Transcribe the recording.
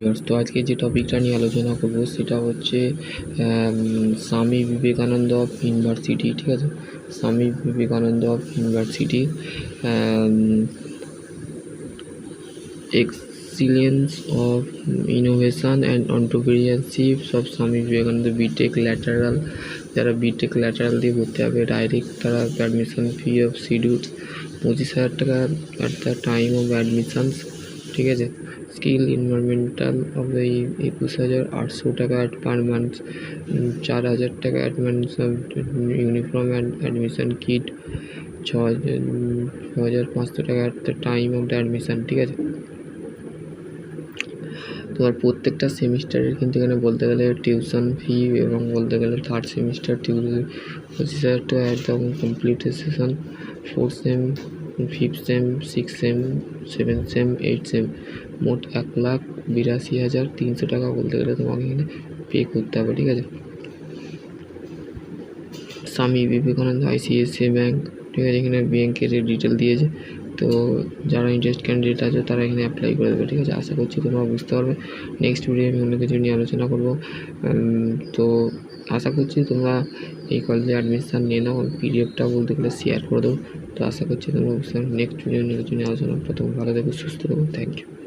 তো আজকে যে টপিকটা নিয়ে আলোচনা করব সেটা হচ্ছে স্বামী বিবেকানন্দ অফ ইউনিভার্সিটি। ঠিক আছে, Swami Vivekananda of university, excellence of innovation and entrepreneurship of Swami Vivekananda B Tech lateral. যারা বিটেক ল্যাটারাল দিয়ে ভর্তি হবে ডাইরেক্ট, তারা অ্যাডমিশন ফি অফ শিডিউল 25,000 টাকা at the time of admissions. ঠিক আছে, স্কিল এনভায়রনমেন্টাল অফ দ্য 21,800 টাকা পার মান্থ, 4,000 টাকা advance of uniform and admission kit, 6,500 টাকা at the time of the admission. ঠিক আছে, তোমার প্রত্যেকটা সেমিস্টারের কিন্তু এখানে বলতে গেলে টিউশন ফি এবং বলতে গেলে থার্ড সেমিস্টার টিউশন 25,000 টাকা at the complete session, 4th same, 5th same, 6th same, 7th same, 8th same, মোট 1,82,300 টাকা বলতে গেলে তোমাকে এখানে পে করতে হবে। ঠিক আছে, স্বামী বিবেকানন্দ ICICI ব্যাঙ্ক। ঠিক আছে, এখানে ব্যাঙ্কের ডিটেল দিয়েছে, তো যারা ইন্টারেস্ট ক্যান্ডিডেট আছে তারা এখানে অ্যাপ্লাই করে দেবে। ঠিক আছে, আশা করছি তোমরা বুঝতে পারবে। নেক্সট ভিডিও আমি অন্য কিছু নিয়ে আলোচনা করবো। তো আশা করছি তোমরা এই কলেজে অ্যাডমিশান নিয়ে নাও। পিডিএফটা বলতে গেলে শেয়ার করে দেবো। তো আশা করছি তোমরা বুঝতে পারবে। নেক্সট ভিডিও অন্য কিছু নিয়ে আলোচনা করবো। তোমরা ভালো থেকো, সুস্থ থেকো। Thank you.